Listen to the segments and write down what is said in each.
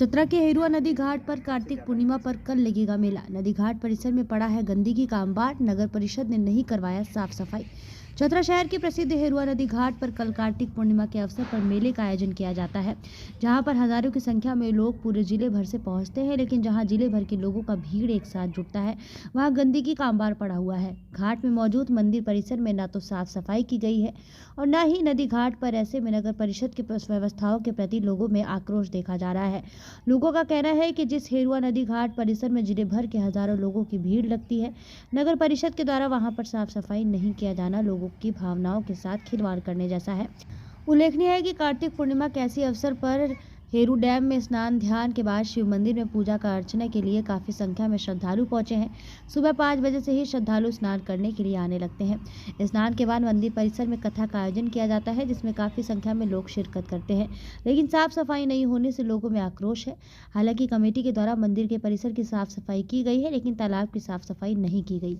चतरा के हेरुआ नदी घाट पर कार्तिक पूर्णिमा पर कल लगेगा मेला। नदी घाट परिसर में पड़ा है गंदगी का अंबार। नगर परिषद ने नहीं करवाया साफ सफाई। चतरा शहर की प्रसिद्ध हेरुआ नदी घाट पर कल कार्तिक पूर्णिमा के अवसर पर मेले का आयोजन किया जाता है, जहां पर हजारों की संख्या में लोग पूरे जिले भर से पहुंचते हैं। लेकिन जहां जिले भर के लोगों का भीड़ एक साथ जुटता है, वहां गंदगी का अंबार पड़ा हुआ है। घाट में मौजूद मंदिर परिसर में न तो साफ सफाई की गई है और न ही नदी घाट पर। ऐसे में नगर परिषद की व्यवस्थाओं के प्रति लोगों में आक्रोश देखा जा रहा है। लोगों का कहना है कि जिस हेरुआ नदी घाट परिसर में जिले भर के हजारों लोगों की भीड़ लगती है, नगर परिषद के द्वारा वहां पर साफ सफाई नहीं किया जाना लोगों की भावनाओं के साथ खिलवाड़ करने जैसा है। उल्लेखनीय है कि कार्तिक पूर्णिमा के ऐसे अवसर पर हेरू डैम में स्नान ध्यान के बाद शिव मंदिर में पूजा का अर्चना के लिए काफी संख्या में श्रद्धालु पहुंचे हैं। सुबह 5 बजे से ही श्रद्धालु स्नान करने के लिए आने लगते हैं। स्नान के बाद मंदिर परिसर में कथा का आयोजन किया जाता है, जिसमें काफी संख्या में लोग शिरकत करते हैं। लेकिन साफ सफाई नहीं होने से लोगों में आक्रोश है। हालांकि कमेटी के द्वारा मंदिर के परिसर की साफ सफाई की गई है, लेकिन तालाब की साफ सफाई नहीं की गई।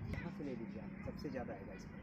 कहाँ से ले लीजिए आप, सबसे ज़्यादा आएगा इसमें।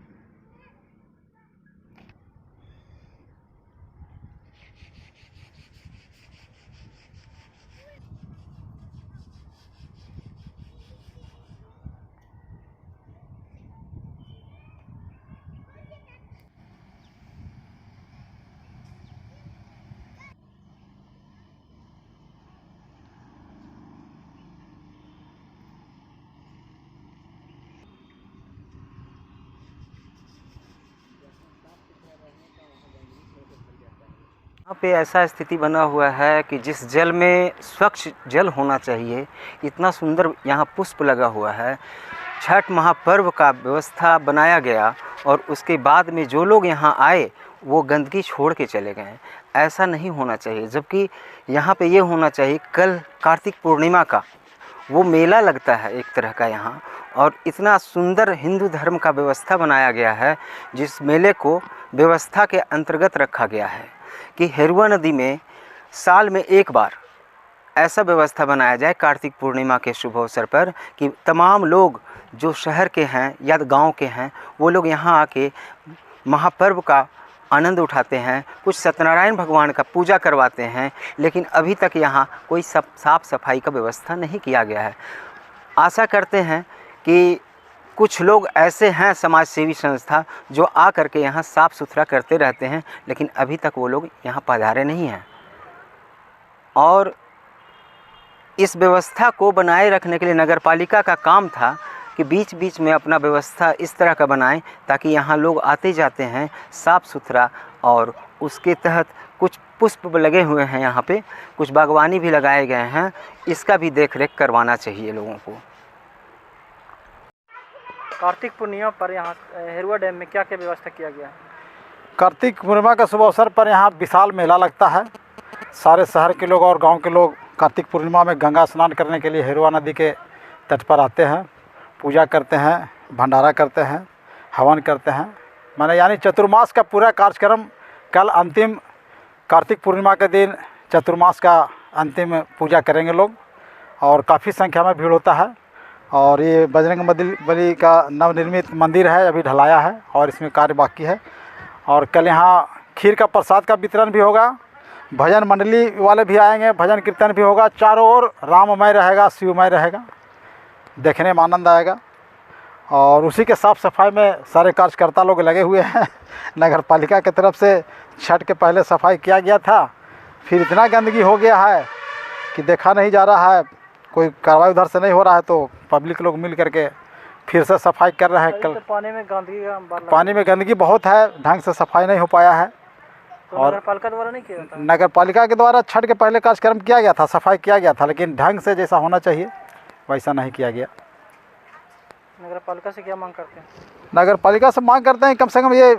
यहाँ पे ऐसा स्थिति बना हुआ है कि जिस जल में स्वच्छ जल होना चाहिए, इतना सुंदर यहाँ पुष्प लगा हुआ है। छठ महापर्व का व्यवस्था बनाया गया और उसके बाद में जो लोग यहाँ आए वो गंदगी छोड़ के चले गए। ऐसा नहीं होना चाहिए, जबकि यहाँ पे ये होना चाहिए। कल कार्तिक पूर्णिमा का वो मेला लगता है एक तरह का यहाँ, और इतना सुंदर हिंदू धर्म का व्यवस्था बनाया गया है, जिस मेले को व्यवस्था के अंतर्गत रखा गया है कि हेरुआ नदी में साल में एक बार ऐसा व्यवस्था बनाया जाए कार्तिक पूर्णिमा के शुभ अवसर पर कि तमाम लोग जो शहर के हैं या गांव के हैं, वो लोग यहाँ आके महापर्व का आनंद उठाते हैं। कुछ सत्यनारायण भगवान का पूजा करवाते हैं, लेकिन अभी तक यहाँ कोई साफ सफाई का व्यवस्था नहीं किया गया है। आशा करते हैं कि कुछ लोग ऐसे हैं समाज सेवी संस्था जो आ करके यहाँ साफ़ सुथरा करते रहते हैं, लेकिन अभी तक वो लोग यहाँ पधारे नहीं हैं। और इस व्यवस्था को बनाए रखने के लिए नगर पालिका का काम था कि बीच बीच में अपना व्यवस्था इस तरह का बनाएं ताकि यहाँ लोग आते जाते हैं साफ़ सुथरा। और उसके तहत कुछ पुष्प लगे हुए हैं, यहाँ पे कुछ बागवानी भी लगाए गए हैं, इसका भी देख रेख करवाना चाहिए लोगों को। कार्तिक पूर्णिमा पर यहाँ हेरुआ डैम में क्या क्या व्यवस्था किया गया है? कार्तिक पूर्णिमा का शुभ अवसर पर यहाँ विशाल मेला लगता है। सारे शहर के लोग और गांव के लोग कार्तिक पूर्णिमा में गंगा स्नान करने के लिए हेरुआ नदी के तट पर आते हैं, पूजा करते हैं, भंडारा करते हैं, हवन करते हैं। माने यानी चतुर्मास का पूरा कार्यक्रम कल अंतिम कार्तिक पूर्णिमा के दिन चतुर्मास का अंतिम पूजा करेंगे लोग, और काफ़ी संख्या में भीड़ होता है। और ये बजरंग बली का नवनिर्मित मंदिर है, अभी ढलाया है और इसमें कार्य बाकी है। और कल यहाँ खीर का प्रसाद का वितरण भी होगा। भजन मंडली वाले भी आएंगे, भजन कीर्तन भी होगा। चारों ओर राममय रहेगा, शिवमय रहेगा, देखने में आनंद आएगा। और उसी के साफ़ सफाई में सारे कार्यकर्ता लोग लगे हुए हैं। नगर पालिका की तरफ से छठ के पहले सफाई किया गया था, फिर इतना गंदगी हो गया है कि देखा नहीं जा रहा है। कोई कार्रवाई उधर से नहीं हो रहा है, तो पब्लिक लोग मिल करके फिर से सफाई कर रहे हैं। कल तो पानी में गंदगी का अंबार लगा। पानी में गंदगी बहुत है, ढंग से सफाई नहीं हो पाया है। तो और नगर पालिका द्वारा नहीं किया जाता है? नगर पालिका के द्वारा छठ के पहले कार्यक्रम किया गया था, सफाई किया गया था, लेकिन ढंग से जैसा होना चाहिए वैसा नहीं किया गया। नगर पालिका से क्या मांग करते हैं? नगर पालिका से मांग करते हैं कम से कम ये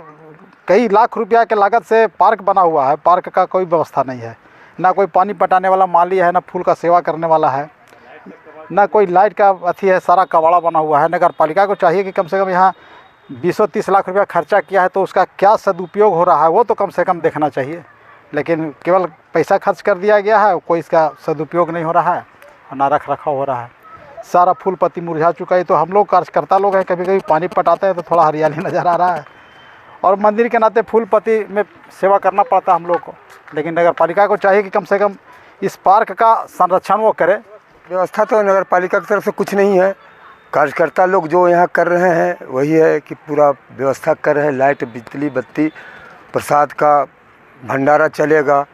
कई लाख रुपया के लागत से पार्क बना हुआ है, पार्क का कोई व्यवस्था नहीं है, ना कोई पानी पटाने वाला माली है, ना फूल का सेवा करने वाला है, ना कोई लाइट का अथी है, सारा कबाड़ा बना हुआ है। नगर पालिका को चाहिए कि कम से कम यहाँ 20-30 लाख रुपया खर्चा किया है तो उसका क्या सदुपयोग हो रहा है वो तो कम से कम देखना चाहिए। लेकिन केवल पैसा खर्च कर दिया गया है, कोई इसका सदुपयोग नहीं हो रहा है और ना रख रखाव हो रहा है। सारा फूल पत्ती मुरझा चुका है। तो हम लोग कार्यकर्ता लोग हैं, कभी कभी पानी पटाते हैं तो थोड़ा हरियाली नज़र आ रहा है और मंदिर के नाते फूल पत्ती में सेवा करना पड़ता है हम लोग को। लेकिन नगर पालिका को चाहिए कि कम से कम इस पार्क का संरक्षण वो करे। व्यवस्था तो नगर पालिका की तरफ से कुछ नहीं है, कार्यकर्ता लोग जो यहाँ कर रहे हैं वही है कि पूरा व्यवस्था कर रहे हैं। लाइट, बिजली, बत्ती, प्रसाद का भंडारा चलेगा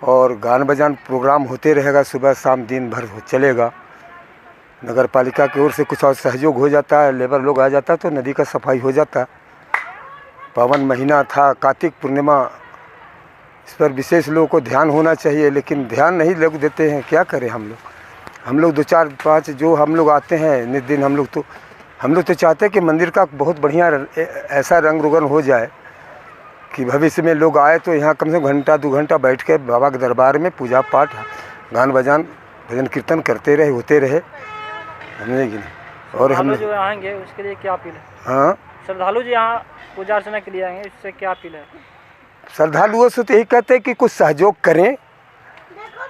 और गान बजान प्रोग्राम होते रहेगा, सुबह शाम दिन भर चलेगा। नगर पालिका की ओर से कुछ और सहयोग हो जाता है, लेबर लोग आ जाता है तो नदी का सफाई हो जाता है। पावन महीना था कार्तिक पूर्णिमा, इस पर विशेष लोगों को ध्यान होना चाहिए, लेकिन ध्यान नहीं लोग देते हैं। क्या करें हम लोग 2-4-5 जो हम लोग आते हैं नित दिन, हम लोग तो चाहते हैं कि मंदिर का बहुत बढ़िया ऐसा रंग रोगन हो जाए कि भविष्य में लोग आए तो यहाँ कम से कम घंटा 2 घंटा बैठ के बाबा के दरबार में पूजा पाठ, गान बजान, भजन कीर्तन करते रहे, होते रहे। समझे कि नहीं? और हम जो आएंगे उसके लिए क्या अपील है? हाँ, श्रद्धालु जो यहाँ पूजा अर्चना के लिए आएंगे इससे क्या अपील है? श्रद्धालुओं से तो यही कहते हैं कि कुछ सहयोग करें।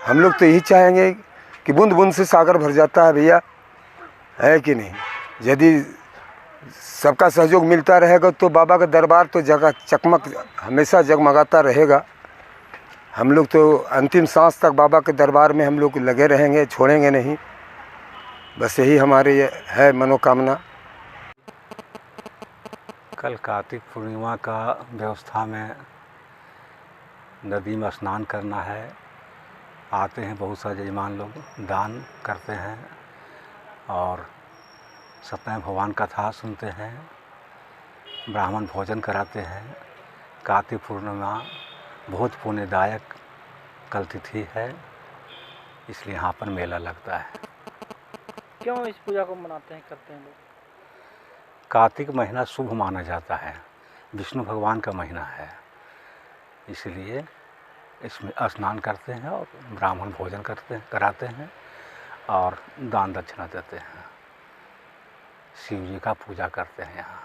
हम लोग तो यही चाहेंगे कि बूंद बूंद से सागर भर जाता है भैया, है कि नहीं? यदि सबका सहयोग मिलता रहेगा तो बाबा का दरबार तो जगह चकमक हमेशा जगमगाता रहेगा। हम लोग तो अंतिम सांस तक बाबा के दरबार में हम लोग लगे रहेंगे, छोड़ेंगे नहीं। बस यही हमारी है मनोकामना। कल कार्तिक पूर्णिमा का व्यवस्था में नदी में स्नान करना है। आते हैं बहुत सारे यजमान लोग, दान करते हैं और सत्यनारायण भगवान कथा सुनते हैं, ब्राह्मण भोजन कराते हैं। कार्तिक पूर्णिमा बहुत पुण्यदायक कल तिथि है, इसलिए यहाँ पर मेला लगता है। क्यों इस पूजा को मनाते हैं, करते हैं लोग? कार्तिक महीना शुभ माना जाता है, विष्णु भगवान का महीना है, इसलिए इसमें स्नान करते हैं और ब्राह्मण भोजन कराते हैं और दान दक्षिणा देते हैं। शिव जी का पूजा करते हैं यहाँ।